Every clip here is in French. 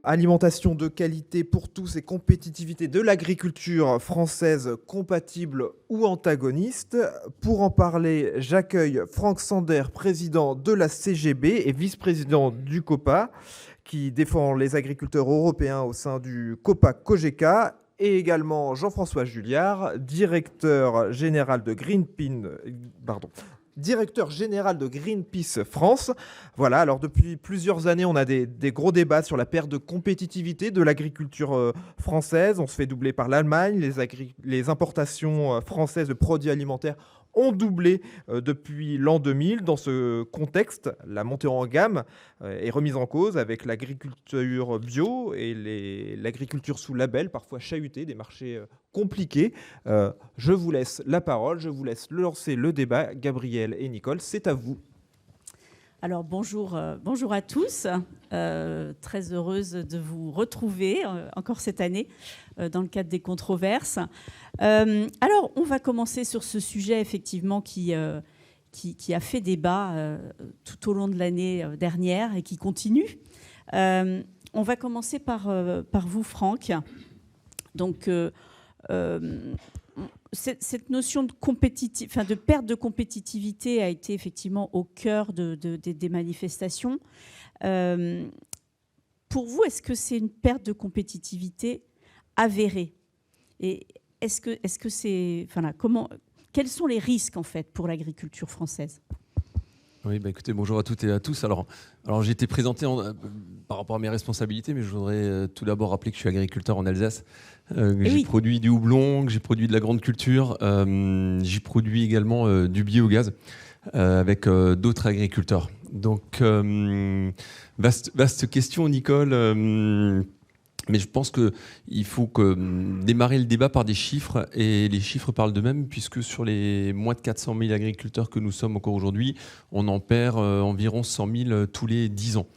alimentation de qualité pour tous et compétitivité de l'agriculture française compatible ou antagoniste. Pour en parler, j'accueille Franck Sander, président de la CGB et vice-président du COPA, qui défend les agriculteurs européens au sein du COPA-COGECA, et également Jean-François Julliard, directeur général de Greenpeace France. Voilà, alors depuis plusieurs années, on a des gros débats sur la perte de compétitivité de l'agriculture française. On se fait doubler par l'Allemagne. Les importations françaises de produits alimentaires ont doublé depuis l'an 2000. Dans ce contexte, la montée en gamme est remise en cause avec l'agriculture bio et l'agriculture sous label, parfois chahutée, des marchés compliqués. Je vous laisse la parole, je vous laisse lancer le débat. Gabriel et Nicole, c'est à vous. Alors bonjour à tous, très heureuse de vous retrouver encore cette année dans le cadre des controverses. Alors on va commencer sur ce sujet effectivement qui a fait débat tout au long de l'année dernière et qui continue. On va commencer par vous, Franck. Donc cette notion de perte de compétitivité a été effectivement au cœur des manifestations. Pour vous, est-ce que c'est une perte de compétitivité avérée? Et est-ce que c'est, quels sont les risques en fait pour l'agriculture française? Oui, écoutez, bonjour à toutes et à tous. Alors j'ai été présenté par rapport à mes responsabilités, mais je voudrais tout d'abord rappeler que je suis agriculteur en Alsace. J'ai produit du houblon, que j'ai produit de la grande culture, j'ai produit également du biogaz avec d'autres agriculteurs. Donc, vaste question, Nicole. Mais je pense qu'il faut démarrer le débat par des chiffres, et les chiffres parlent d'eux-mêmes, puisque sur les moins de 400 000 agriculteurs que nous sommes encore aujourd'hui, on en perd environ 100 000 tous les 10 ans.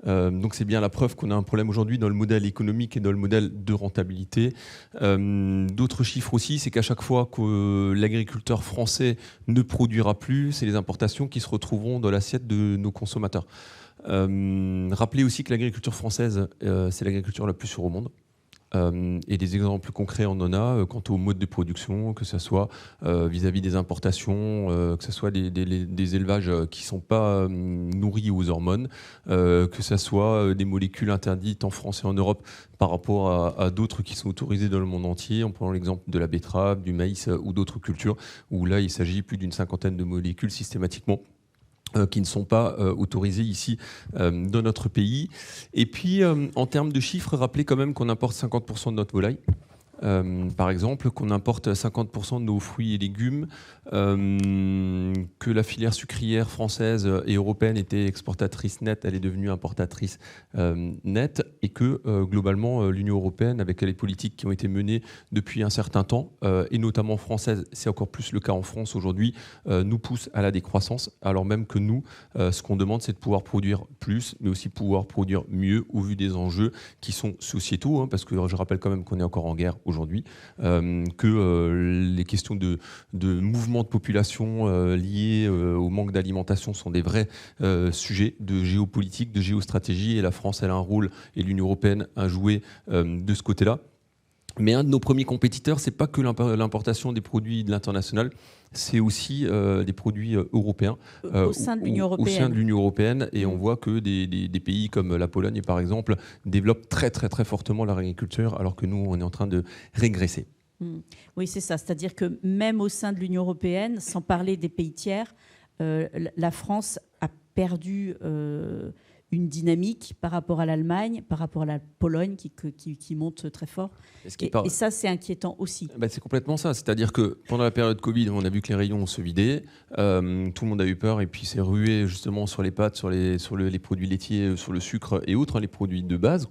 Donc c'est bien la preuve qu'on a un problème aujourd'hui dans le modèle économique et dans le modèle de rentabilité. D'autres chiffres aussi, c'est qu'à chaque fois que l'agriculteur français ne produira plus, c'est les importations qui se retrouveront dans l'assiette de nos consommateurs. Rappelez aussi que l'agriculture française, c'est l'agriculture la plus sûre au monde. Et des exemples concrets, on en a quant au mode de production, que ce soit vis-à-vis des importations, que ce soit des élevages qui ne sont pas nourris aux hormones, que ce soit des molécules interdites en France et en Europe par rapport à d'autres qui sont autorisées dans le monde entier. On prend l'exemple de la betterave, du maïs ou d'autres cultures, où là, il s'agit plus d'une cinquantaine de molécules systématiquement qui ne sont pas autorisés ici dans notre pays. Et puis, en termes de chiffres, rappelez quand même qu'on importe 50% de notre volaille. Par exemple, qu'on importe 50% de nos fruits et légumes, que la filière sucrière française et européenne était exportatrice nette, elle est devenue importatrice nette, et que globalement l'Union européenne, avec les politiques qui ont été menées depuis un certain temps, et notamment françaises, c'est encore plus le cas en France aujourd'hui, nous pousse à la décroissance, alors même que nous, ce qu'on demande, c'est de pouvoir produire plus, mais aussi pouvoir produire mieux au vu des enjeux qui sont sociétaux, parce que je rappelle quand même qu'on est encore en guerre aujourd'hui, que les questions de mouvement de population liés au manque d'alimentation sont des vrais sujets de géopolitique, de géostratégie, et la France, elle a un rôle, et l'Union européenne a joué de ce côté-là. Mais un de nos premiers compétiteurs, c'est pas que l'importation des produits de l'international, c'est aussi des produits européens au sein de l'Union européenne. Au sein de l'Union européenne, et on voit que des pays comme la Pologne, par exemple, développent très très très fortement leur agriculture, alors que nous, on est en train de régresser. Oui, c'est ça. C'est-à-dire que même au sein de l'Union européenne, sans parler des pays tiers, la France a perdu une dynamique par rapport à l'Allemagne, par rapport à la Pologne qui monte très fort. Et ça, c'est inquiétant aussi. C'est complètement ça. C'est-à-dire que pendant la période Covid, on a vu que les rayons se vidaient, tout le monde a eu peur et puis s'est rué justement sur les pâtes, sur les produits laitiers, sur le sucre et autres, les produits de base,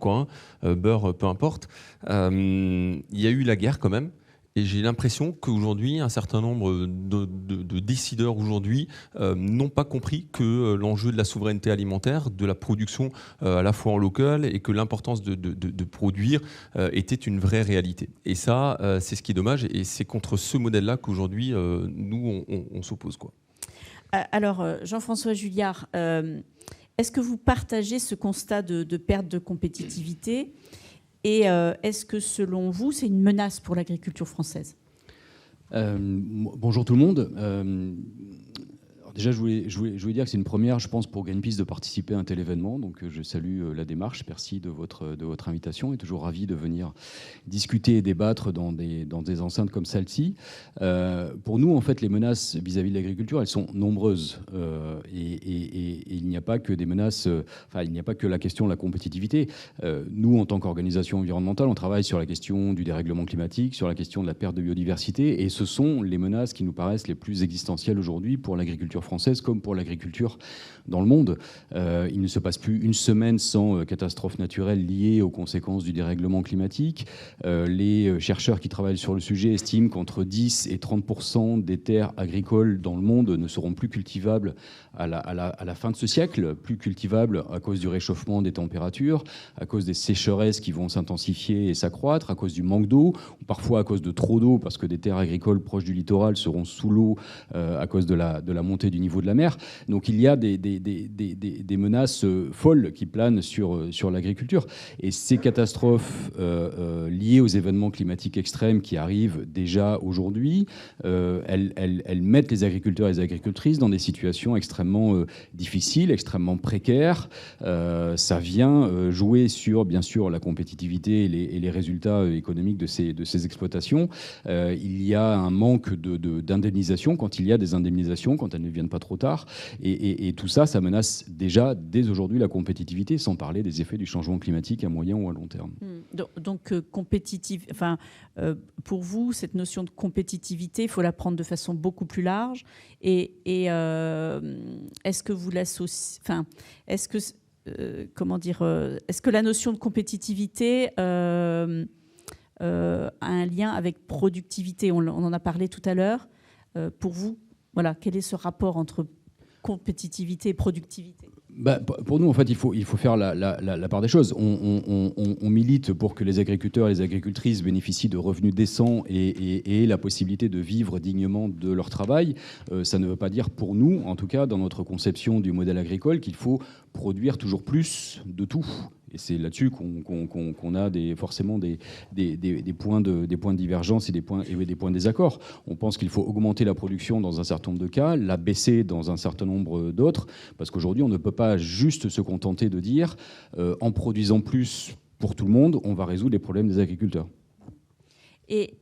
beurre, peu importe. Il y a eu la guerre quand même. Et j'ai l'impression qu'aujourd'hui, un certain nombre de décideurs aujourd'hui n'ont pas compris que l'enjeu de la souveraineté alimentaire, de la production à la fois en local, et que l'importance de produire était une vraie réalité. Et ça, c'est ce qui est dommage. Et c'est contre ce modèle-là qu'aujourd'hui, nous, on s'oppose, quoi. Alors, Jean-François Julliard, est-ce que vous partagez ce constat de perte de compétitivité et est-ce que, selon vous, c'est une menace pour l'agriculture française ? Bonjour tout le monde. Déjà, je voulais dire que c'est une première, je pense, pour Greenpeace de participer à un tel événement. Donc, je salue la démarche. Merci de votre invitation. Et toujours ravi de venir discuter et débattre dans des enceintes comme celle-ci. Pour nous, en fait, les menaces vis-à-vis de l'agriculture, elles sont nombreuses. Et il n'y a pas que des menaces. Il n'y a pas que la question de la compétitivité. Nous, en tant qu'organisation environnementale, on travaille sur la question du dérèglement climatique, sur la question de la perte de biodiversité. Et ce sont les menaces qui nous paraissent les plus existentielles aujourd'hui pour l'agriculture française comme pour l'agriculture dans le monde. Il ne se passe plus une semaine sans catastrophes naturelles liées aux conséquences du dérèglement climatique. Les chercheurs qui travaillent sur le sujet estiment qu'entre 10 et 30% des terres agricoles dans le monde ne seront plus cultivables à la fin de ce siècle, plus cultivables à cause du réchauffement des températures, à cause des sécheresses qui vont s'intensifier et s'accroître, à cause du manque d'eau, ou parfois à cause de trop d'eau, parce que des terres agricoles proches du littoral seront sous l'eau à cause de la montée du niveau de la mer. Donc il y a des menaces folles qui planent sur l'agriculture. Et ces catastrophes liées aux événements climatiques extrêmes qui arrivent déjà aujourd'hui, elles mettent les agriculteurs et les agricultrices dans des situations extrêmement difficiles, extrêmement précaires. Ça vient jouer sur, bien sûr, la compétitivité et les résultats économiques de ces exploitations. Il y a un manque d'indemnisation quand il y a des indemnisations, quand elles ne viennent pas trop tard. Et tout ça, ça menace déjà dès aujourd'hui la compétitivité, sans parler des effets du changement climatique à moyen ou à long terme. Donc pour vous, cette notion de compétitivité, il faut la prendre de façon beaucoup plus large. Et est-ce que vous l'associez, est-ce que la notion de compétitivité a un lien avec productivité ? On en a parlé tout à l'heure. Pour vous, voilà, quel est ce rapport entre compétitivité et productivité ? Pour nous, en fait, il faut faire la part des choses. On milite pour que les agriculteurs et les agricultrices bénéficient de revenus décents et la possibilité de vivre dignement de leur travail. Ça ne veut pas dire pour nous, en tout cas dans notre conception du modèle agricole, qu'il faut produire toujours plus de tout. Et c'est là-dessus qu'on a forcément des points de divergence et des points de désaccord. On pense qu'il faut augmenter la production dans un certain nombre de cas, la baisser dans un certain nombre d'autres, parce qu'aujourd'hui, on ne peut pas juste se contenter de dire en produisant plus pour tout le monde, on va résoudre les problèmes des agriculteurs. Et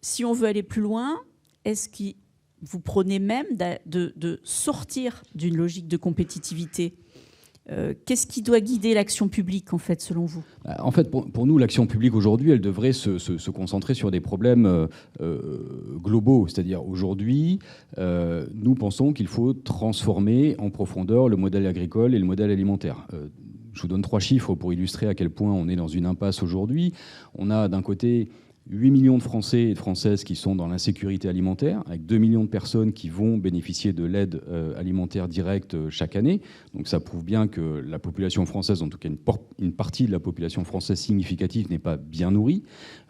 si on veut aller plus loin, est-ce que vous prenez même de sortir d'une logique de compétitivité ? Qu'est-ce qui doit guider l'action publique, en fait, selon vous ? En fait, pour nous, l'action publique aujourd'hui, elle devrait se concentrer sur des problèmes globaux. C'est-à-dire, aujourd'hui, nous pensons qu'il faut transformer en profondeur le modèle agricole et le modèle alimentaire. Je vous donne 3 chiffres pour illustrer à quel point on est dans une impasse aujourd'hui. On a d'un côté 8 millions de Français et de Françaises qui sont dans l'insécurité alimentaire, avec 2 millions de personnes qui vont bénéficier de l'aide alimentaire directe chaque année. Donc ça prouve bien que la population française, en tout cas une partie de la population française significative, n'est pas bien nourrie.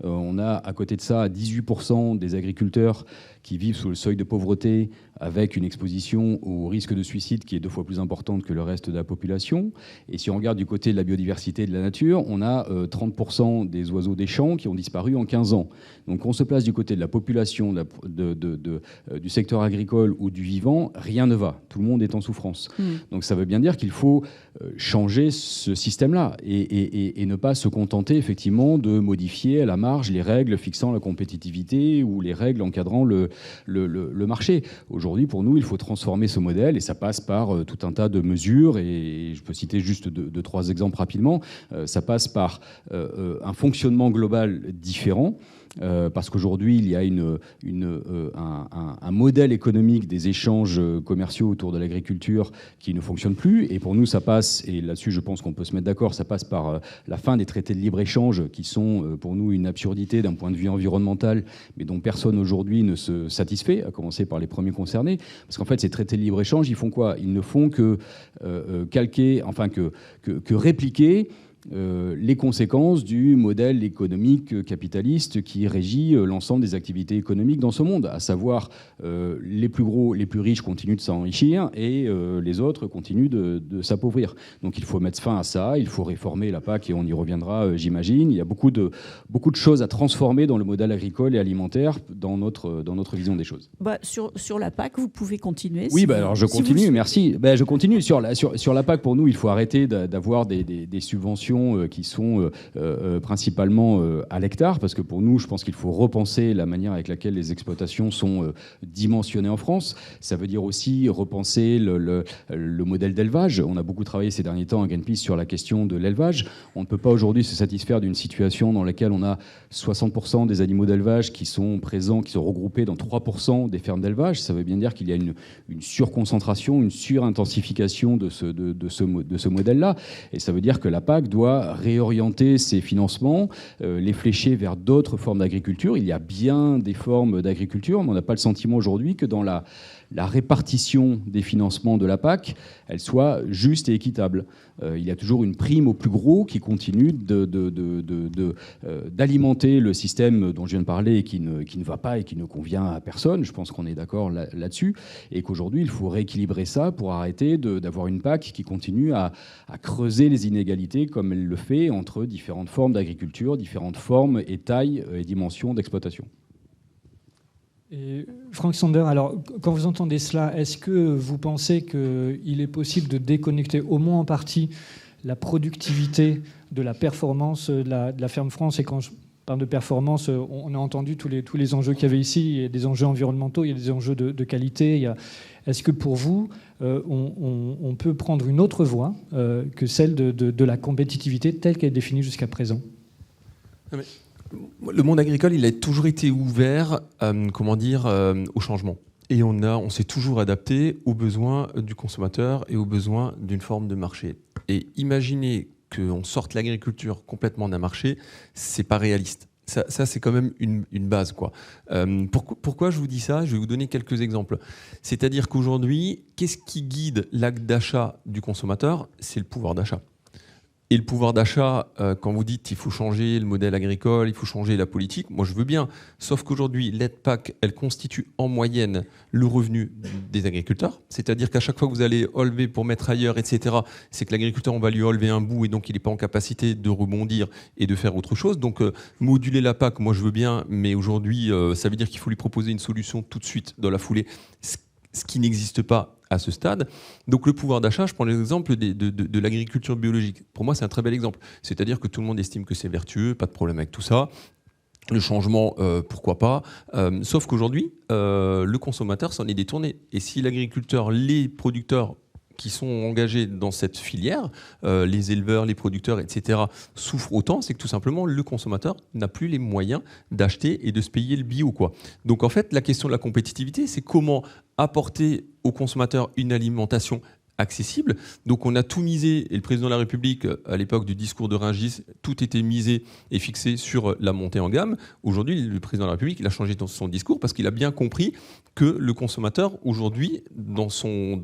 On a à côté de ça 18% des agriculteurs qui vivent sous le seuil de pauvreté, avec une exposition au risque de suicide qui est 2 fois plus importante que le reste de la population. Et si on regarde du côté de la biodiversité et de la nature, on a 30% des oiseaux des champs qui ont disparu en 15 ans. Donc on se place du côté de la population, du secteur agricole ou du vivant, rien ne va. Tout le monde est en souffrance. Donc ça veut bien dire qu'il faut changer ce système-là et ne pas se contenter effectivement de modifier à la marge les règles fixant la compétitivité ou les règles encadrant le marché. Aujourd'hui, pour nous, il faut transformer ce modèle et ça passe par tout un tas de mesures et je peux citer juste 2-3 exemples rapidement. Ça passe par un fonctionnement global différent. Parce qu'aujourd'hui, il y a un modèle économique des échanges commerciaux autour de l'agriculture qui ne fonctionne plus. Et pour nous, ça passe, et là-dessus, je pense qu'on peut se mettre d'accord, ça passe par la fin des traités de libre-échange qui sont pour nous une absurdité d'un point de vue environnemental, mais dont personne aujourd'hui ne se satisfait, à commencer par les premiers concernés. Parce qu'en fait, ces traités de libre-échange, ils font quoi ? Ils ne font que calquer, enfin que répliquer les conséquences du modèle économique capitaliste qui régit l'ensemble des activités économiques dans ce monde, à savoir les plus gros, les plus riches continuent de s'enrichir et les autres continuent de s'appauvrir. Donc il faut mettre fin à ça, il faut réformer la PAC et on y reviendra, j'imagine. Il y a beaucoup de choses à transformer dans le modèle agricole et alimentaire dans notre vision des choses. Sur la PAC, vous pouvez continuer. Oui, alors je continue, merci. Je continue. Sur la PAC, pour nous, il faut arrêter d'avoir des subventions qui sont principalement à l'hectare, parce que pour nous, je pense qu'il faut repenser la manière avec laquelle les exploitations sont dimensionnées en France. Ça veut dire aussi repenser le modèle d'élevage. On a beaucoup travaillé ces derniers temps à Greenpeace sur la question de l'élevage. On ne peut pas aujourd'hui se satisfaire d'une situation dans laquelle on a 60% des animaux d'élevage qui sont présents, qui sont regroupés dans 3% des fermes d'élevage. Ça veut bien dire qu'il y a une surconcentration, une surintensification de ce modèle-là. Et ça veut dire que la PAC doit réorienter ses financements, les flécher vers d'autres formes d'agriculture. Il y a bien des formes d'agriculture, mais on n'a pas le sentiment aujourd'hui que dans la répartition des financements de la PAC, elle soit juste et équitable. Il y a toujours une prime au plus gros qui continue d'alimenter le système dont je viens de parler et qui ne va pas et qui ne convient à personne. Je pense qu'on est d'accord là-dessus. Et qu'aujourd'hui, il faut rééquilibrer ça pour arrêter d'avoir une PAC qui continue à creuser les inégalités comme elle le fait entre différentes formes d'agriculture, différentes formes et tailles et dimensions d'exploitation. Et Franck Sander, alors quand vous entendez cela, est-ce que vous pensez qu'il est possible de déconnecter au moins en partie la productivité de la performance de la ferme France? Et quand je parle de performance, on a entendu tous les enjeux qu'il y avait ici. Il y a des enjeux environnementaux, il y a des enjeux de qualité. Est-ce que pour vous, on peut prendre une autre voie que celle de la compétitivité telle qu'elle est définie jusqu'à présent? Le monde agricole, il a toujours été ouvert, au changement. Et on s'est toujours adapté aux besoins du consommateur et aux besoins d'une forme de marché. Et imaginer qu'on sorte l'agriculture complètement d'un marché, c'est pas réaliste. Ça, c'est quand même une base, quoi. Pourquoi je vous dis ça? Je vais vous donner quelques exemples. C'est-à-dire qu'aujourd'hui, qu'est-ce qui guide l'acte d'achat du consommateur? C'est le pouvoir d'achat. Et le pouvoir d'achat, quand vous dites qu'il faut changer le modèle agricole, il faut changer la politique, moi je veux bien. Sauf qu'aujourd'hui, l'aide PAC, elle constitue en moyenne le revenu des agriculteurs. C'est-à-dire qu'à chaque fois que vous allez enlever pour mettre ailleurs, etc., c'est que l'agriculteur, on va lui enlever un bout et donc il n'est pas en capacité de rebondir et de faire autre chose. Donc moduler la PAC, moi je veux bien, mais aujourd'hui, ça veut dire qu'il faut lui proposer une solution tout de suite, dans la foulée, ce qui n'existe pas à ce stade. Donc le pouvoir d'achat, je prends l'exemple de l'agriculture biologique. Pour moi, c'est un très bel exemple. C'est-à-dire que tout le monde estime que c'est vertueux, pas de problème avec tout ça. Le changement, pourquoi pas. Sauf qu'aujourd'hui, le consommateur s'en est détourné. Et si l'agriculteur, les producteurs qui sont engagés dans cette filière, les éleveurs, les producteurs, etc., souffrent autant, c'est que tout simplement, le consommateur n'a plus les moyens d'acheter et de se payer le bio, quoi. Donc en fait, la question de la compétitivité, c'est comment apporter aux consommateurs une alimentation accessible. Donc on a tout misé, et le président de la République, à l'époque du discours de Rungis, tout était misé et fixé sur la montée en gamme. Aujourd'hui, le président de la République, il a changé son discours parce qu'il a bien compris que le consommateur, aujourd'hui, dans son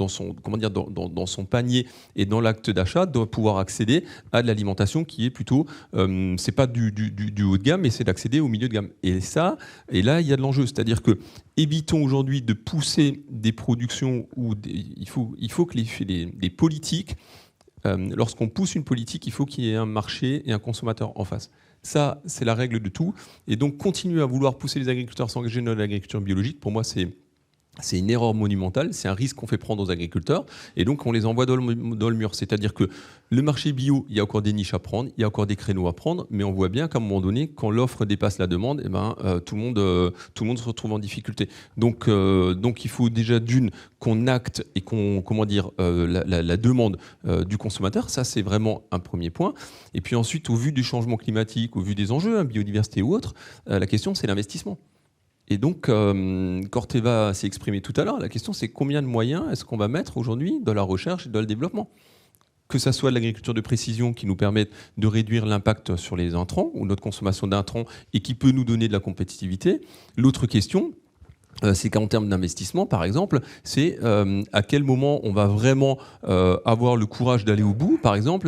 panier et dans l'acte d'achat, doit pouvoir accéder à de l'alimentation qui est plutôt, c'est pas du haut de gamme, mais c'est d'accéder au milieu de gamme. Et là, il y a de l'enjeu. C'est-à-dire que évitons aujourd'hui de pousser des productions où il faut que les politiques, lorsqu'on pousse une politique, il faut qu'il y ait un marché et un consommateur en face. Ça, c'est la règle de tout. Et donc, continuer à vouloir pousser les agriculteurs à s'engager dans l'agriculture biologique, pour moi, c'est une erreur monumentale, c'est un risque qu'on fait prendre aux agriculteurs et donc on les envoie dans le mur. C'est-à-dire que le marché bio, il y a encore des niches à prendre, il y a encore des créneaux à prendre, mais on voit bien qu'à un moment donné, quand l'offre dépasse la demande, tout le monde se retrouve en difficulté. Donc il faut déjà qu'on acte et la demande du consommateur. Ça, c'est vraiment un premier point. Et puis ensuite, au vu du changement climatique, au vu des enjeux, biodiversité ou autre, la question, c'est l'investissement. Et donc, Corteva s'est exprimé tout à l'heure. La question, c'est combien de moyens est-ce qu'on va mettre aujourd'hui dans la recherche et dans le développement ? Que ça soit de l'agriculture de précision qui nous permet de réduire l'impact sur les intrants ou notre consommation d'intrants et qui peut nous donner de la compétitivité. L'autre question, c'est qu'en termes d'investissement, par exemple, c'est à quel moment on va vraiment avoir le courage d'aller au bout, par exemple,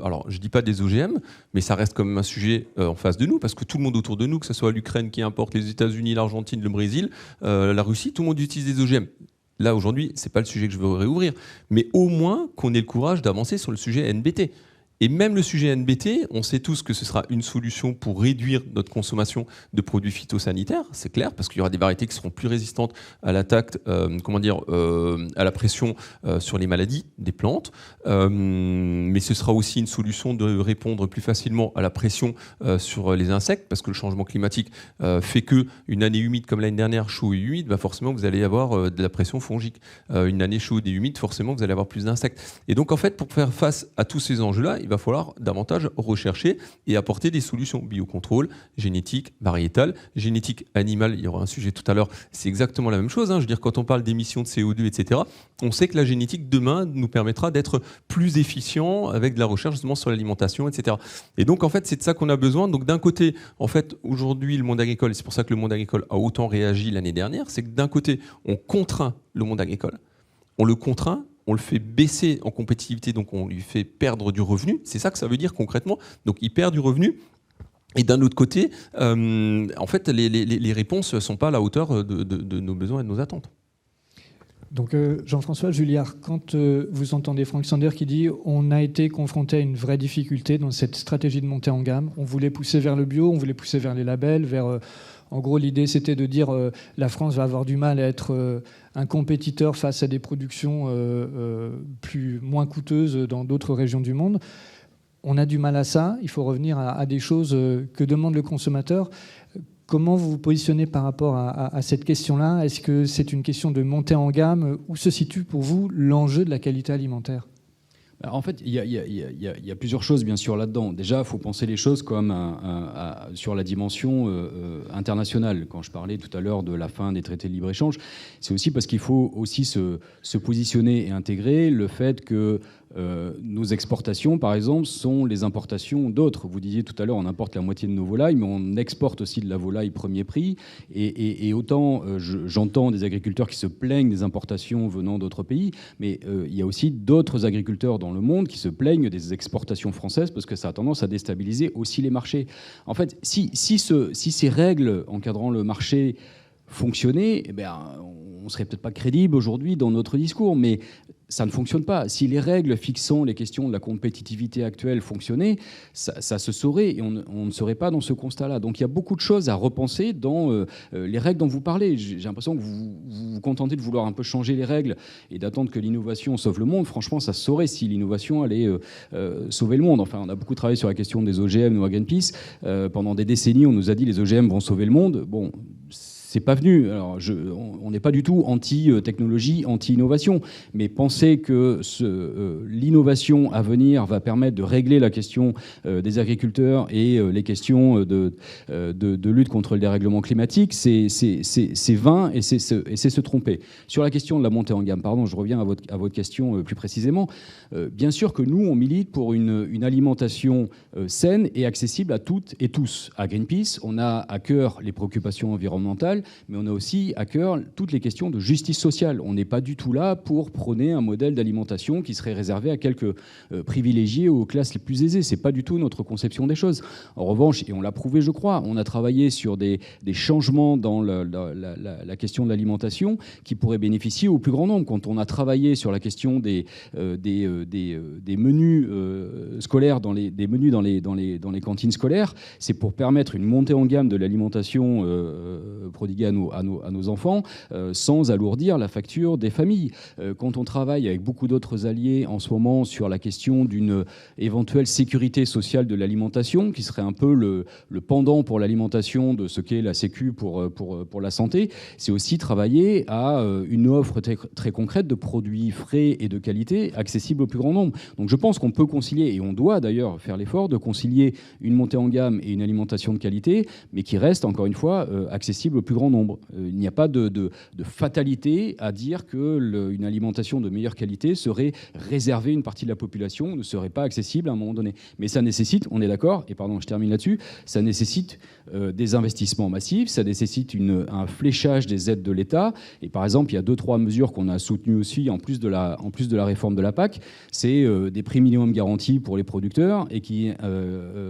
alors je ne dis pas des OGM, mais ça reste quand même un sujet en face de nous, parce que tout le monde autour de nous, que ce soit l'Ukraine qui importe, les États-Unis, l'Argentine, le Brésil, la Russie, tout le monde utilise des OGM. Là, aujourd'hui, ce n'est pas le sujet que je veux réouvrir, mais au moins qu'on ait le courage d'avancer sur le sujet NBT. Et même le sujet NBT, on sait tous que ce sera une solution pour réduire notre consommation de produits phytosanitaires, c'est clair, parce qu'il y aura des variétés qui seront plus résistantes à l'attaque, à la pression sur les maladies des plantes. Mais ce sera aussi une solution de répondre plus facilement à la pression sur les insectes, parce que le changement climatique fait que une année humide comme l'année dernière, chaud et humide, bah forcément vous allez avoir de la pression fongique. Une année chaude et humide, forcément vous allez avoir plus d'insectes. Et donc en fait, pour faire face à tous ces enjeux-là, il va falloir davantage rechercher et apporter des solutions biocontrôle, génétique, variétale, génétique animale. Il y aura un sujet tout à l'heure, c'est exactement la même chose. Je veux dire, quand on parle d'émissions de CO2, etc., on sait que la génétique, demain, nous permettra d'être plus efficient avec de la recherche justement sur l'alimentation, etc. Et donc, en fait, c'est de ça qu'on a besoin. Donc, d'un côté, en fait, aujourd'hui, le monde agricole, et c'est pour ça que le monde agricole a autant réagi l'année dernière, c'est que d'un côté, on contraint le monde agricole, on le contraint, on le fait baisser en compétitivité, donc on lui fait perdre du revenu. C'est ça que ça veut dire concrètement. Donc il perd du revenu. Et d'un autre côté, en fait, les réponses ne sont pas à la hauteur de nos besoins et de nos attentes. Donc Jean-François Julliard, quand vous entendez Franck Sander qui dit « on a été confronté à une vraie difficulté dans cette stratégie de montée en gamme, on voulait pousser vers le bio, on voulait pousser vers les labels, vers... En gros, l'idée, c'était de dire la France va avoir du mal à être un compétiteur face à des productions moins coûteuses dans d'autres régions du monde. On a du mal à ça. Il faut revenir à des choses que demande le consommateur. Comment vous vous positionnez par rapport à cette question-là ? Est-ce que c'est une question de montée en gamme ? Où se situe pour vous l'enjeu de la qualité alimentaire ? En fait, il y a plusieurs choses, bien sûr, là-dedans. Déjà, il faut penser les choses comme sur la dimension internationale. Quand je parlais tout à l'heure de la fin des traités de libre-échange, c'est aussi parce qu'il faut aussi se positionner et intégrer le fait que nos exportations, par exemple, sont les importations d'autres. Vous disiez tout à l'heure, on importe la moitié de nos volailles, mais on exporte aussi de la volaille premier prix. Et autant j'entends des agriculteurs qui se plaignent des importations venant d'autres pays, mais il y a aussi d'autres agriculteurs dans le monde qui se plaignent des exportations françaises parce que ça a tendance à déstabiliser aussi les marchés. En fait, si ces règles encadrant le marché fonctionnaient, eh bien, on ne serait peut-être pas crédible aujourd'hui dans notre discours, mais ça ne fonctionne pas. Si les règles fixant les questions de la compétitivité actuelle fonctionnaient, ça se saurait et on ne serait pas dans ce constat-là. Donc il y a beaucoup de choses à repenser dans les règles dont vous parlez. J'ai l'impression que vous vous contentez de vouloir un peu changer les règles et d'attendre que l'innovation sauve le monde. Franchement, ça se saurait si l'innovation allait sauver le monde. Enfin, on a beaucoup travaillé sur la question des OGM, nous à Greenpeace. Pendant des décennies, on nous a dit les OGM vont sauver le monde. Bon, c'est pas venu. Alors, on n'est pas du tout anti-technologie, anti-innovation, mais penser que l'innovation à venir va permettre de régler la question des agriculteurs et les questions de lutte contre le dérèglement climatique, c'est vain et c'est se tromper. Sur la question de la montée en gamme, pardon, je reviens à votre question plus précisément. Bien sûr que nous, on milite pour une alimentation saine et accessible à toutes et tous. À Greenpeace, on a à cœur les préoccupations environnementales, mais on a aussi à cœur toutes les questions de justice sociale. On n'est pas du tout là pour prôner un modèle d'alimentation qui serait réservé à quelques privilégiés ou aux classes les plus aisées. C'est pas du tout notre conception des choses. En revanche, et on l'a prouvé, je crois, on a travaillé sur des changements dans la question de l'alimentation qui pourraient bénéficier au plus grand nombre. Quand on a travaillé sur la question des menus scolaires, dans les cantines scolaires, c'est pour permettre une montée en gamme de l'alimentation prodiguée à nos enfants sans alourdir la facture des familles. Quand on travaille avec beaucoup d'autres alliés en ce moment sur la question d'une éventuelle sécurité sociale de l'alimentation, qui serait un peu le pendant pour l'alimentation de ce qu'est la Sécu pour la santé, c'est aussi travailler à une offre très concrète de produits frais et de qualité accessibles au plus grand nombre. Donc je pense qu'on peut concilier, et on doit d'ailleurs faire l'effort de concilier une montée en gamme et une alimentation de qualité, mais qui reste, encore une fois, accessible au plus grand grand nombre. Il n'y a pas de fatalité à dire qu'une alimentation de meilleure qualité serait réservée à une partie de la population, ne serait pas accessible à un moment donné. Mais ça nécessite, on est d'accord, et pardon, je termine là-dessus, ça nécessite des investissements massifs, ça nécessite un fléchage des aides de l'État. Et par exemple, il y a 2-3 mesures qu'on a soutenues aussi, en plus de la réforme de la PAC, c'est des prix minimum garantis pour les producteurs et qui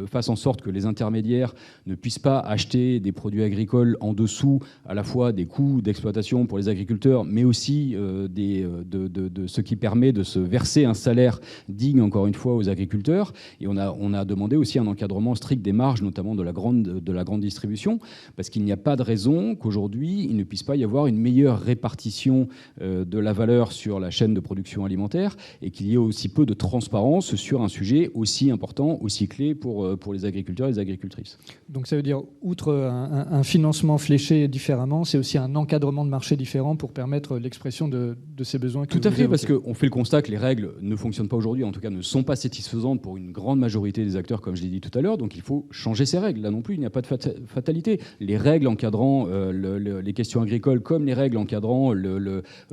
fassent en sorte que les intermédiaires ne puissent pas acheter des produits agricoles en dessous à la fois des coûts d'exploitation pour les agriculteurs, mais aussi de ce qui permet de se verser un salaire digne, encore une fois, aux agriculteurs. Et on a demandé aussi un encadrement strict des marges, notamment de la grande distribution, parce qu'il n'y a pas de raison qu'aujourd'hui, il ne puisse pas y avoir une meilleure répartition de la valeur sur la chaîne de production alimentaire et qu'il y ait aussi peu de transparence sur un sujet aussi important, aussi clé pour les agriculteurs et les agricultrices. Donc ça veut dire, outre un financement fléché différemment, c'est aussi un encadrement de marché différent pour permettre l'expression de ces besoins. Tout à fait, parce qu'on fait le constat que les règles ne fonctionnent pas aujourd'hui, en tout cas ne sont pas satisfaisantes pour une grande majorité des acteurs, comme je l'ai dit tout à l'heure, donc il faut changer ces règles. Là non plus, il n'y a pas de fatalité. Les règles encadrant les questions agricoles comme les règles encadrant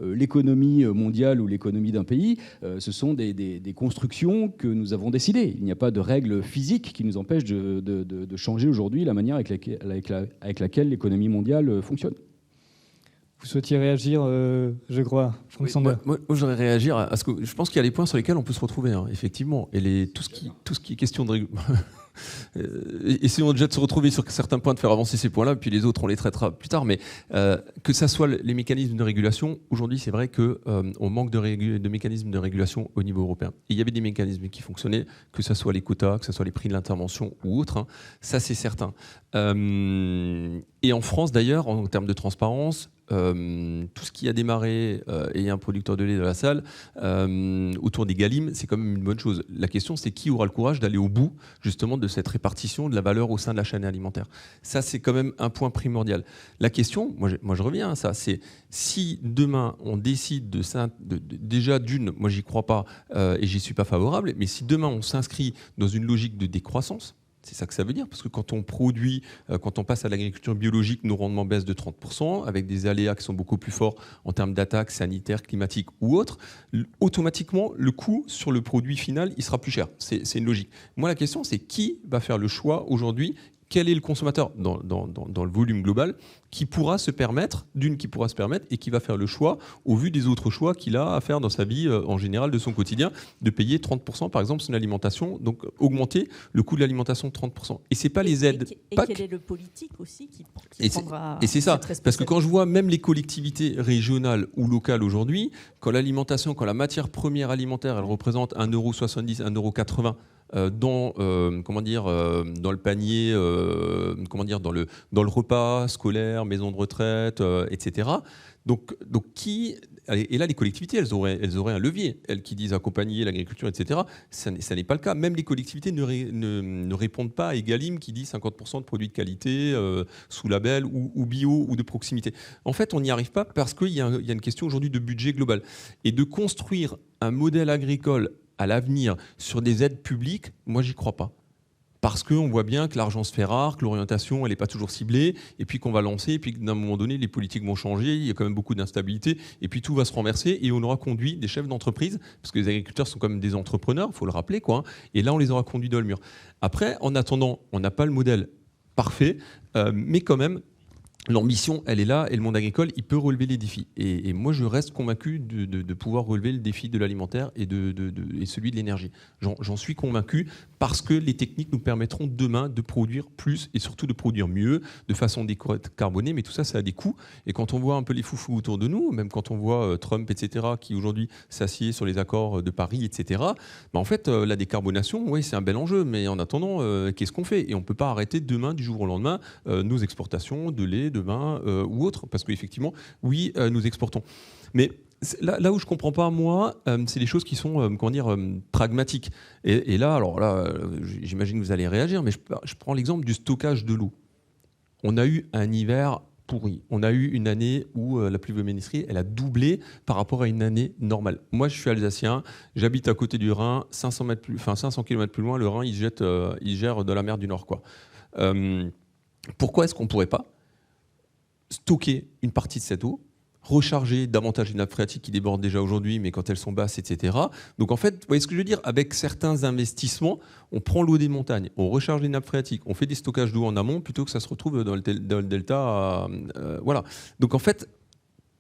l'économie mondiale ou l'économie d'un pays, ce sont des constructions que nous avons décidées. Il n'y a pas de règles physiques qui nous empêchent de changer aujourd'hui la manière avec laquelle l'économie mondiale fonctionne. Vous souhaitiez réagir, je crois, Franck Sander. Moi, je voudrais réagir à ce que je pense qu'il y a des points sur lesquels on peut se retrouver, hein, effectivement. Et tout ce qui est question de essayons déjà de se retrouver sur certains points, de faire avancer ces points-là, puis les autres, on les traitera plus tard. Mais que ça soit les mécanismes de régulation, aujourd'hui, c'est vrai qu'on manque de mécanismes de régulation au niveau européen. Et il y avait des mécanismes qui fonctionnaient, que ce soit les quotas, que ce soit les prix de l'intervention ou autres. Hein, ça, c'est certain. Et en France, d'ailleurs, en termes de transparence, tout ce qui a démarré, et il y a un producteur de lait dans la salle, autour des Galim, c'est quand même une bonne chose. La question, c'est qui aura le courage d'aller au bout, justement, de cette répartition de la valeur au sein de la chaîne alimentaire. Ça, c'est quand même un point primordial. La question, moi je reviens à ça, c'est si demain, on décide déjà d'une, moi j'y crois pas, et j'y suis pas favorable, mais si demain, on s'inscrit dans une logique de décroissance, c'est ça que ça veut dire, parce que quand on produit, quand on passe à l'agriculture biologique, nos rendements baissent de 30%, avec des aléas qui sont beaucoup plus forts en termes d'attaques sanitaires, climatiques ou autres, automatiquement, le coût sur le produit final, il sera plus cher. C'est une logique. Moi, la question, c'est qui va faire le choix aujourd'hui ? Quel est le consommateur dans le volume global qui pourra se permettre et qui va faire le choix, au vu des autres choix qu'il a à faire dans sa vie en général de son quotidien, de payer 30% par exemple son alimentation, donc augmenter le coût de l'alimentation de 30%. Et c'est pas les aides PAC. Et quel est le politique aussi qui prendra et c'est ça, parce que quand je vois même les collectivités régionales ou locales aujourd'hui, quand la matière première alimentaire, elle représente 1,70 €, 1,80 € dans le panier, dans le repas scolaire, maison de retraite, etc. Donc et là les collectivités elles auraient un levier, elles qui disent accompagner l'agriculture, etc. Ça n'est pas le cas. Même les collectivités ne répondent pas à Egalim qui dit 50% de produits de qualité sous label ou bio ou de proximité. En fait, on n'y arrive pas parce qu'il y a une question aujourd'hui de budget global et de construire un modèle agricole à l'avenir sur des aides publiques, moi j'y crois pas. Parce qu'on voit bien que l'argent se fait rare, que l'orientation elle n'est pas toujours ciblée, et puis qu'on va lancer, et puis d'un moment donné les politiques vont changer, il y a quand même beaucoup d'instabilité, et puis tout va se renverser, et on aura conduit des chefs d'entreprise, parce que les agriculteurs sont quand même des entrepreneurs, il faut le rappeler, quoi, et là on les aura conduits dans le mur. Après, en attendant, on n'a pas le modèle parfait, mais quand même, l'ambition, elle est là, et le monde agricole, il peut relever les défis. Et moi, je reste convaincu de pouvoir relever le défi de l'alimentaire et celui de l'énergie. J'en suis convaincu parce que les techniques nous permettront demain de produire plus et surtout de produire mieux, de façon décarbonée. Mais tout ça, ça a des coûts. Et quand on voit un peu les foufous autour de nous, même quand on voit Trump, etc., qui aujourd'hui s'assied sur les accords de Paris, etc., en fait, la décarbonation, oui, c'est un bel enjeu. Mais en attendant, qu'est-ce qu'on fait ? Et on ne peut pas arrêter demain, du jour au lendemain, nos exportations de lait, de vin ou autre, parce qu'effectivement, oui, nous exportons. Mais là où je ne comprends pas, moi, c'est les choses qui sont pragmatiques. Et là, alors là, j'imagine que vous allez réagir, mais je prends l'exemple du stockage de l'eau. On a eu un hiver pourri. On a eu une année où la pluviométrie, elle a doublé par rapport à une année normale. Moi, je suis alsacien, j'habite à côté du Rhin, 500 km plus loin, le Rhin, il gère de la mer du Nord, quoi. Pourquoi est-ce qu'on ne pourrait pas stocker une partie de cette eau, recharger davantage les nappes phréatiques qui débordent déjà aujourd'hui, mais quand elles sont basses, etc. Donc en fait, vous voyez ce que je veux dire ? Avec certains investissements, on prend l'eau des montagnes, on recharge les nappes phréatiques, on fait des stockages d'eau en amont plutôt que ça se retrouve dans le delta. Voilà. Donc en fait,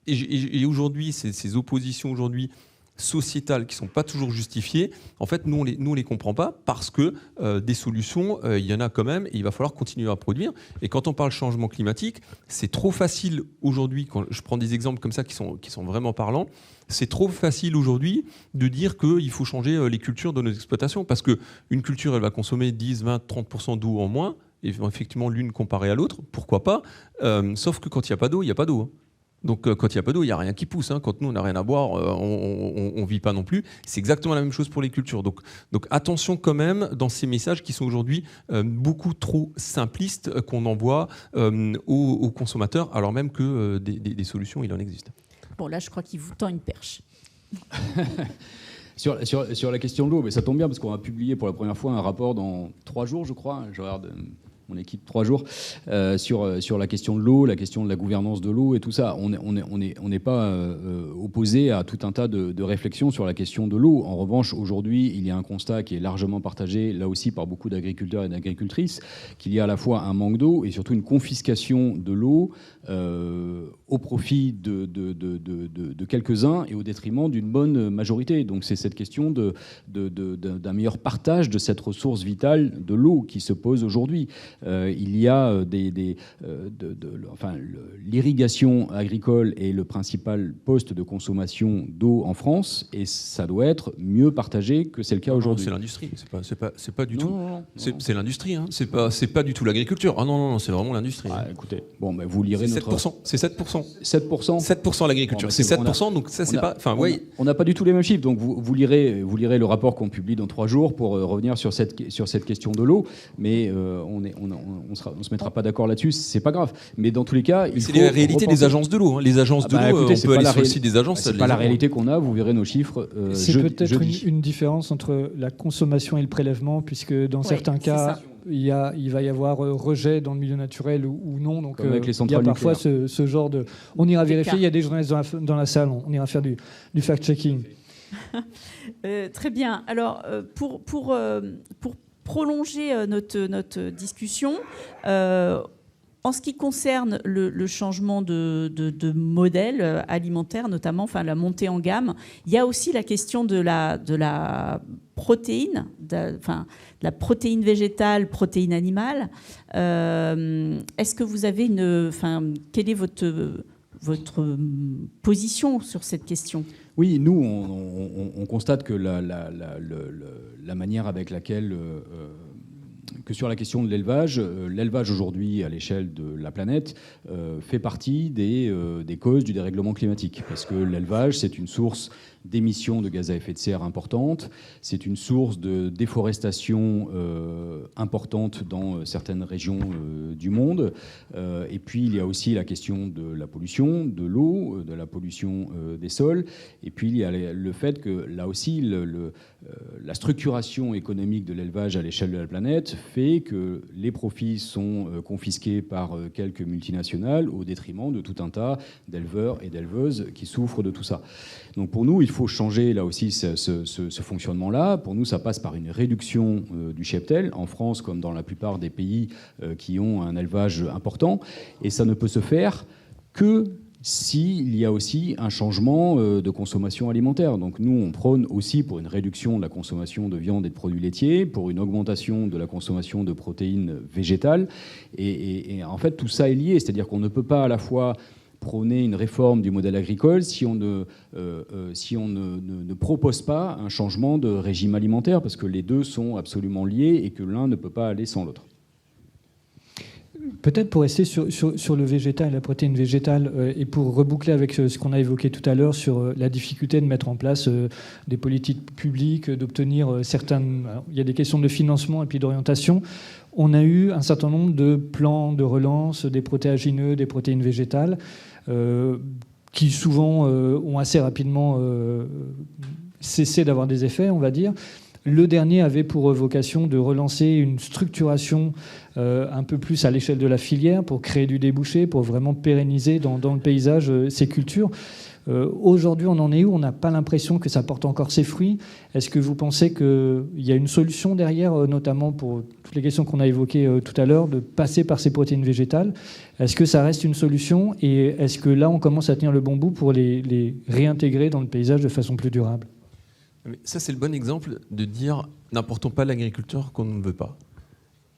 et aujourd'hui, ces oppositions aujourd'hui sociétales qui ne sont pas toujours justifiées, en fait, nous, on les comprend pas parce que des solutions, il y en a quand même et il va falloir continuer à produire. Et quand on parle changement climatique, c'est trop facile aujourd'hui, quand je prends des exemples comme ça qui sont vraiment parlants, c'est trop facile aujourd'hui de dire qu'il faut changer les cultures de nos exploitations parce qu'une culture, elle va consommer 10, 20, 30% d'eau en moins, et effectivement l'une comparée à l'autre, pourquoi pas, sauf que quand il n'y a pas d'eau, il n'y a pas d'eau. Donc quand il n'y a pas d'eau, il n'y a rien qui pousse. Quand nous, on n'a rien à boire, on ne vit pas non plus. C'est exactement la même chose pour les cultures. Donc attention quand même dans ces messages qui sont aujourd'hui beaucoup trop simplistes qu'on envoie aux consommateurs, alors même que des solutions, il en existe. Bon, là, je crois qu'il vous tend une perche. Sur la question de l'eau, mais ça tombe bien parce qu'on va publier pour la première fois un rapport dans 3 jours, je crois. Je regarde mon équipe 3 jours sur la question de l'eau, la question de la gouvernance de l'eau et tout ça. On n'est pas opposé à tout un tas de réflexions sur la question de l'eau. En revanche, aujourd'hui, il y a un constat qui est largement partagé, là aussi par beaucoup d'agriculteurs et d'agricultrices, qu'il y a à la fois un manque d'eau et surtout une confiscation de l'eau au profit de quelques-uns et au détriment d'une bonne majorité. Donc c'est cette question d'un meilleur partage de cette ressource vitale de l'eau qui se pose aujourd'hui. Il y a l'irrigation agricole est le principal poste de consommation d'eau en France et ça doit être mieux partagé que c'est le cas aujourd'hui. C'est l'industrie, c'est pas du tout. C'est l'industrie, hein. C'est pas du tout l'agriculture. Ah non, c'est vraiment l'industrie. Ah, écoutez, bon, bah, vous lirez c'est notre... 7%. C'est 7%. 7% l'agriculture. Bon, c'est 7%, donc ça, c'est pas... Enfin, ouais. On n'a pas du tout les mêmes chiffres, donc vous lirez le rapport qu'on publie dans 3 jours pour revenir sur cette question de l'eau, mais on se mettra pas d'accord là-dessus, c'est pas grave. Mais dans tous les cas, c'est la réalité des agences de l'eau. Hein. Les agences de l'eau, écoutez, on peut aller sur le site des agences. C'est pas la réalité qu'on a, vous verrez nos chiffres c'est peut-être une différence entre la consommation et le prélèvement, puisque dans certains cas... Il va y avoir rejet dans le milieu naturel ou non. Donc, il y a parfois ce genre de... On ira vérifier, il y a des journalistes dans la salle, on ira faire du fact-checking. Très bien. Alors, pour prolonger notre discussion, en ce qui concerne le changement de modèle alimentaire, notamment la montée en gamme, il y a aussi la question de la protéine, la protéine végétale, protéine animale. Est-ce que vous avez quelle est votre position sur cette question ? Oui, nous, on constate que la manière avec laquelle... que sur la question de l'élevage aujourd'hui à l'échelle de la planète fait partie des causes du dérèglement climatique. Parce que l'élevage, c'est une source d'émissions de gaz à effet de serre importantes, c'est une source de déforestation importante dans certaines régions du monde. Et puis il y a aussi la question de la pollution de l'eau, de la pollution des sols. Et puis il y a le fait que là aussi la structuration économique de l'élevage à l'échelle de la planète fait que les profits sont confisqués par quelques multinationales au détriment de tout un tas d'éleveurs et d'éleveuses qui souffrent de tout ça. Donc pour nous, il faut changer là aussi ce fonctionnement-là. Pour nous, ça passe par une réduction du cheptel, en France comme dans la plupart des pays qui ont un élevage important. Et ça ne peut se faire que s'il y a aussi un changement de consommation alimentaire. Donc nous, on prône aussi pour une réduction de la consommation de viande et de produits laitiers, pour une augmentation de la consommation de protéines végétales. Et en fait, tout ça est lié. C'est-à-dire qu'on ne peut pas à la fois prôner une réforme du modèle agricole si on ne propose pas un changement de régime alimentaire, parce que les deux sont absolument liés et que l'un ne peut pas aller sans l'autre. Peut-être pour rester sur le végétal, la protéine végétale, et pour reboucler avec ce qu'on a évoqué tout à l'heure sur la difficulté de mettre en place des politiques publiques, d'obtenir certaines... Alors, il y a des questions de financement et puis d'orientation. On a eu un certain nombre de plans de relance des protéagineux, des protéines végétales, qui souvent ont assez rapidement cessé d'avoir des effets, on va dire. Le dernier avait pour vocation de relancer une structuration un peu plus à l'échelle de la filière pour créer du débouché, pour vraiment pérenniser dans le paysage ces cultures. Aujourd'hui, on en est où? On n'a pas l'impression que ça porte encore ses fruits. Est-ce que vous pensez qu'il y a une solution derrière, notamment pour toutes les questions qu'on a évoquées tout à l'heure, de passer par ces protéines végétales? Est-ce que ça reste une solution? Et est-ce que là, on commence à tenir le bon bout pour les réintégrer dans le paysage de façon plus durable? Mais ça, c'est le bon exemple de dire n'importons pas l'agriculteur qu'on ne veut pas.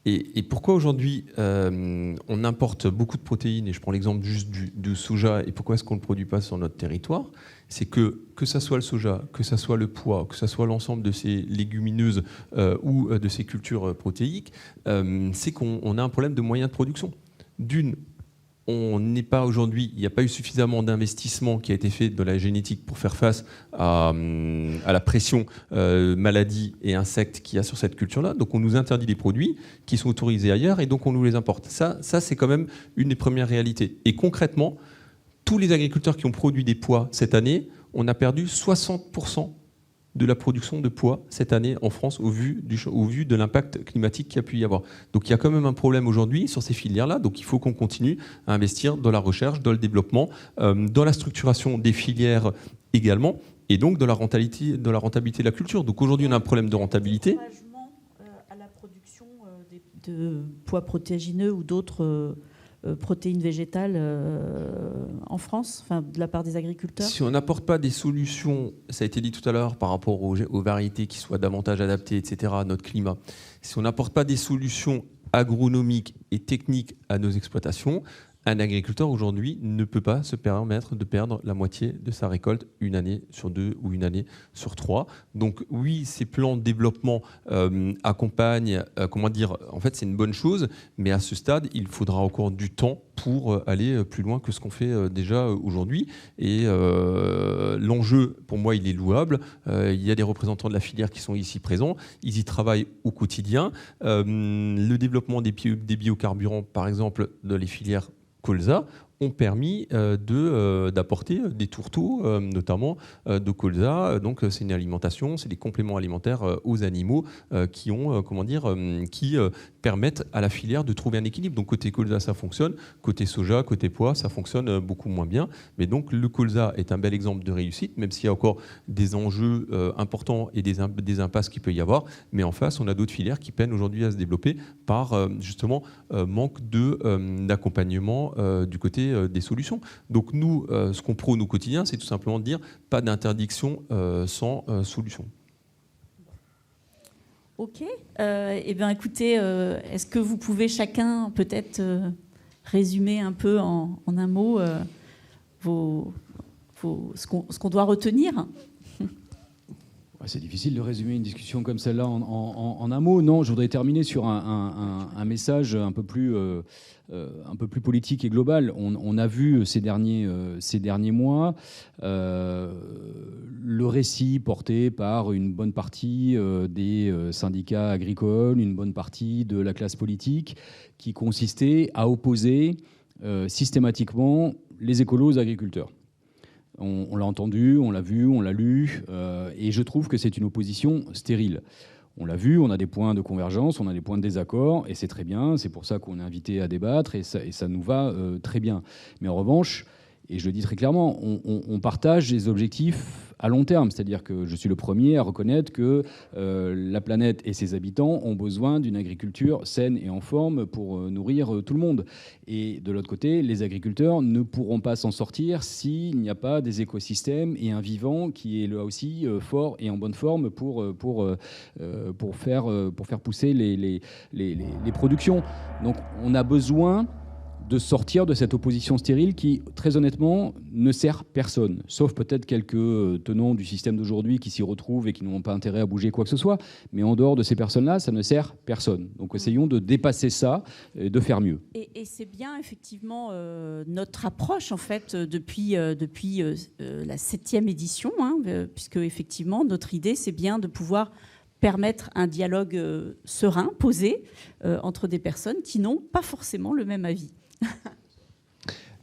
Et pourquoi aujourd'hui on importe beaucoup de protéines, et je prends l'exemple juste du soja, et pourquoi est-ce qu'on ne le produit pas sur notre territoire? C'est que ça soit le soja, que ça soit le pois, que ça soit l'ensemble de ces légumineuses ou de ces cultures protéiques, c'est qu'on a un problème de moyens de production. D'une, on n'est pas aujourd'hui, il n'y a pas eu suffisamment d'investissement qui a été fait de la génétique pour faire face à la pression maladie et insectes qu'il y a sur cette culture-là. Donc on nous interdit des produits qui sont autorisés ailleurs et donc on nous les importe. Ça c'est quand même une des premières réalités. Et concrètement, tous les agriculteurs qui ont produit des pois cette année, on a perdu 60% de la production de pois cette année en France au vu de l'impact climatique qu'il y a pu y avoir. Donc il y a quand même un problème aujourd'hui sur ces filières-là, donc il faut qu'on continue à investir dans la recherche, dans le développement, dans la structuration des filières également, et donc dans la rentabilité de la culture. Donc aujourd'hui on a un problème de rentabilité. À la production de pois protéagineux ou d'autres protéines végétales en France, enfin, de la part des agriculteurs? Si on n'apporte pas des solutions, ça a été dit tout à l'heure, par rapport aux variétés qui soient davantage adaptées, etc., à notre climat, si on n'apporte pas des solutions agronomiques et techniques à nos exploitations, un agriculteur aujourd'hui ne peut pas se permettre de perdre la moitié de sa récolte une année sur 2 ou une année sur 3. Donc oui, ces plans de développement accompagnent, en fait c'est une bonne chose, mais à ce stade, il faudra encore du temps pour aller plus loin que ce qu'on fait déjà aujourd'hui. Et l'enjeu, pour moi, il est louable. Il y a des représentants de la filière qui sont ici présents. Ils y travaillent au quotidien. Le développement des biocarburants, par exemple, dans les filières colza, ont permis d'apporter des tourteaux, notamment de colza. Donc c'est une alimentation, c'est des compléments alimentaires aux animaux qui permettent à la filière de trouver un équilibre. Donc côté colza, ça fonctionne. Côté soja, côté pois, ça fonctionne beaucoup moins bien. Mais donc le colza est un bel exemple de réussite, même s'il y a encore des enjeux importants et des impasses qu'il peut y avoir. Mais en face, on a d'autres filières qui peinent aujourd'hui à se développer par justement manque d'accompagnement du côté des solutions. Donc nous, ce qu'on prône au quotidien, c'est tout simplement de dire pas d'interdiction sans solution. Ok. Eh bien, écoutez, est-ce que vous pouvez chacun peut-être résumer un peu en un mot ce qu'on doit retenir? C'est difficile de résumer une discussion comme celle-là en un mot. Non, je voudrais terminer sur un message un peu plus politique et global. On a vu ces derniers mois le récit porté par une bonne partie des syndicats agricoles, une bonne partie de la classe politique, qui consistait à opposer systématiquement les écolos aux agriculteurs. On l'a entendu, on l'a vu, on l'a lu, et je trouve que c'est une opposition stérile. On l'a vu, on a des points de convergence, on a des points de désaccord, et c'est très bien, c'est pour ça qu'on est invité à débattre, et ça nous va très bien. Mais en revanche, et je le dis très clairement, on partage des objectifs à long terme. C'est-à-dire que je suis le premier à reconnaître que la planète et ses habitants ont besoin d'une agriculture saine et en forme pour nourrir tout le monde. Et de l'autre côté, les agriculteurs ne pourront pas s'en sortir s'il n'y a pas des écosystèmes et un vivant qui est là aussi fort et en bonne forme pour faire pousser les productions. Donc on a besoin de sortir de cette opposition stérile qui, très honnêtement, ne sert personne, sauf peut-être quelques tenants du système d'aujourd'hui qui s'y retrouvent et qui n'ont pas intérêt à bouger quoi que ce soit, mais en dehors de ces personnes-là, ça ne sert personne. Donc essayons de dépasser ça et de faire mieux. Et c'est bien, effectivement, notre approche, en fait, depuis la 7e édition, puisque, effectivement, notre idée, c'est bien de pouvoir permettre un dialogue serein, posé, entre des personnes qui n'ont pas forcément le même avis.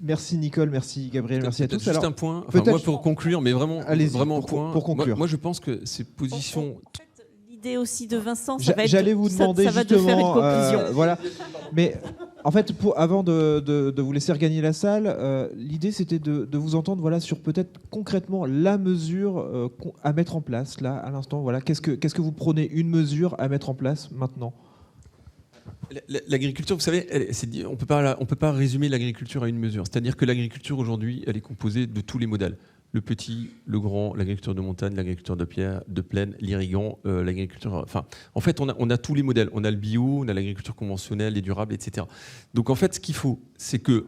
Merci Nicole, merci Gabriel, merci à tous. Juste un point, moi pour conclure, mais vraiment un point. Pour conclure. Moi je pense que ces positions... En fait, l'idée aussi de Vincent. J'allais vous demander ça va de faire une conclusion. Voilà. Mais en fait, avant de vous laisser regagner la salle, l'idée c'était de vous entendre voilà, sur peut-être concrètement la mesure à mettre en place là à l'instant. Voilà. Qu'est-ce que vous prenez une mesure à mettre en place maintenant? L'agriculture, vous savez, on peut pas résumer l'agriculture à une mesure. C'est-à-dire que l'agriculture aujourd'hui, elle est composée de tous les modèles. Le petit, le grand, l'agriculture de montagne, l'agriculture de pierre, de plaine, l'irrigant, l'agriculture... Enfin, en fait, on a tous les modèles. On a le bio, on a l'agriculture conventionnelle, les durables, etc. Donc en fait, ce qu'il faut, c'est que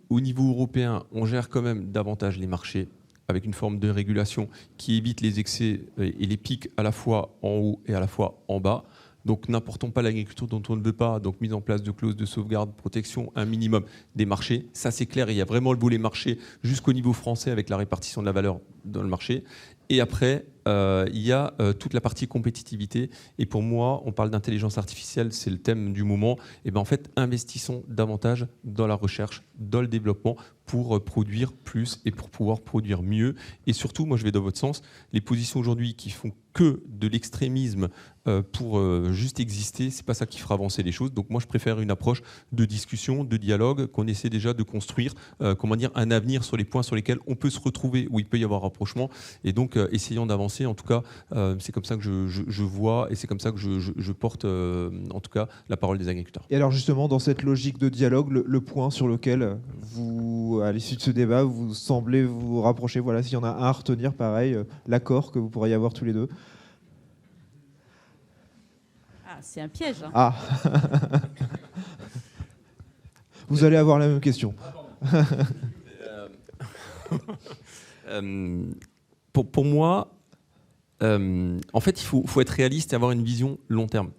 au niveau européen, on gère quand même davantage les marchés avec une forme de régulation qui évite les excès et les pics à la fois en haut et à la fois en bas. Donc n'importons pas l'agriculture dont on ne veut pas, donc mise en place de clauses de sauvegarde, protection, un minimum des marchés. Ça c'est clair, il y a vraiment le volet marché jusqu'au niveau français avec la répartition de la valeur dans le marché. Et après, il y a toute la partie compétitivité. Et pour moi, on parle d'intelligence artificielle, c'est le thème du moment. Et ben en fait, investissons davantage dans la recherche, dans le développement pour produire plus et pour pouvoir produire mieux. Et surtout, moi je vais dans votre sens, les positions aujourd'hui qui font que de l'extrémisme pour juste exister, c'est pas ça qui fera avancer les choses. Donc moi je préfère une approche de discussion, de dialogue, qu'on essaie déjà de construire, un avenir sur les points sur lesquels on peut se retrouver, où il peut y avoir rapprochement. Et donc essayons d'avancer. En tout cas, c'est comme ça que je vois et c'est comme ça que je porte en tout cas la parole des agriculteurs. Et alors justement, dans cette logique de dialogue, le point sur lequel vous, à l'issue de ce débat, vous semblez vous rapprocher, voilà, s'il y en a un à retenir, pareil, l'accord que vous pourriez avoir tous les deux. Ah, c'est un piège. Hein. Ah. Vous allez avoir la même question. Pour moi, en fait, il faut être réaliste et avoir une vision long terme.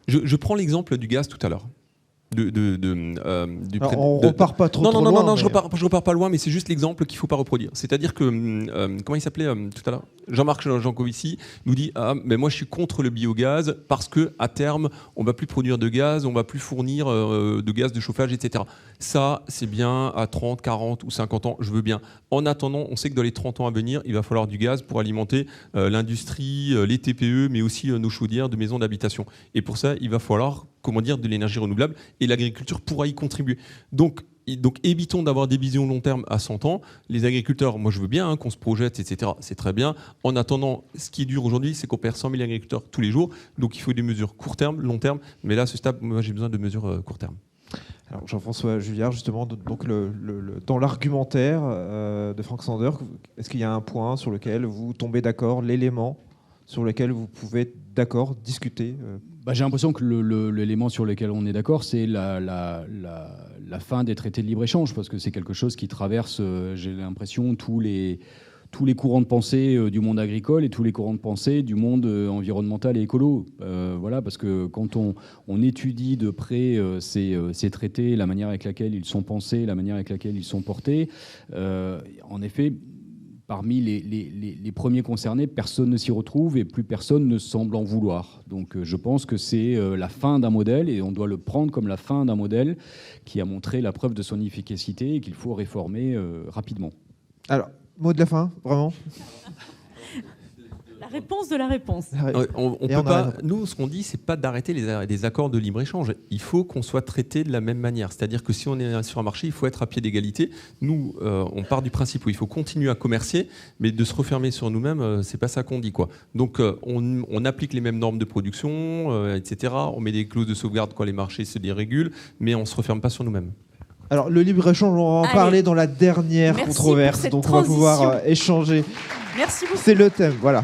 Je prends l'exemple du gaz tout à l'heure. On repart pas trop loin. Non, je repars pas loin, mais c'est juste l'exemple qu'il ne faut pas reproduire. C'est-à-dire que, comment il s'appelait tout à l'heure, Jean-Marc Jancovici nous dit mais moi je suis contre le biogaz parce qu'à terme, on ne va plus produire de gaz, on ne va plus fournir de gaz de chauffage, etc. Ça, c'est bien à 30, 40 ou 50 ans, je veux bien. En attendant, on sait que dans les 30 ans à venir, il va falloir du gaz pour alimenter l'industrie, les TPE, mais aussi nos chaudières de maisons d'habitation. Et pour ça, il va falloir de l'énergie renouvelable et l'agriculture pourra y contribuer. Donc évitons d'avoir des visions long terme à 100 ans. Les agriculteurs, moi je veux bien qu'on se projette, etc. C'est très bien. En attendant, ce qui est dur aujourd'hui, c'est qu'on perd 100 000 agriculteurs tous les jours. Donc il faut des mesures court terme, long terme. Mais là, à ce stade, moi j'ai besoin de mesures court terme. Alors Jean-François Juillard, justement, donc dans l'argumentaire de Frank Sander, est-ce qu'il y a un point sur lequel vous tombez d'accord, l'élément sur lequel vous pouvez être d'accord, discuter J'ai l'impression que l'élément sur lequel on est d'accord, c'est la fin des traités de libre-échange, parce que c'est quelque chose qui traverse, j'ai l'impression, tous les courants de pensée du monde agricole et tous les courants de pensée du monde environnemental et écolo. Voilà, parce que quand on étudie de près ces traités, la manière avec laquelle ils sont pensés, la manière avec laquelle ils sont portés, en effet, parmi les premiers concernés, personne ne s'y retrouve et plus personne ne semble en vouloir. Donc je pense que c'est la fin d'un modèle et on doit le prendre comme la fin d'un modèle qui a montré la preuve de son efficacité et qu'il faut réformer rapidement. Alors, mot de la fin, vraiment ? La réponse de la réponse. On peut pas, nous, ce qu'on dit, c'est pas d'arrêter les accords de libre-échange. Il faut qu'on soit traité de la même manière. C'est-à-dire que si on est sur un marché, il faut être à pied d'égalité. Nous, on part du principe où il faut continuer à commercer, mais de se refermer sur nous-mêmes, c'est pas ça qu'on dit, quoi. Donc, on applique les mêmes normes de production, etc. On met des clauses de sauvegarde quand les marchés se dérégulent, mais on se referme pas sur nous-mêmes. Alors, le libre-échange, on va en parler dans la dernière controverse, donc on va pouvoir échanger. Merci beaucoup. C'est le thème, voilà.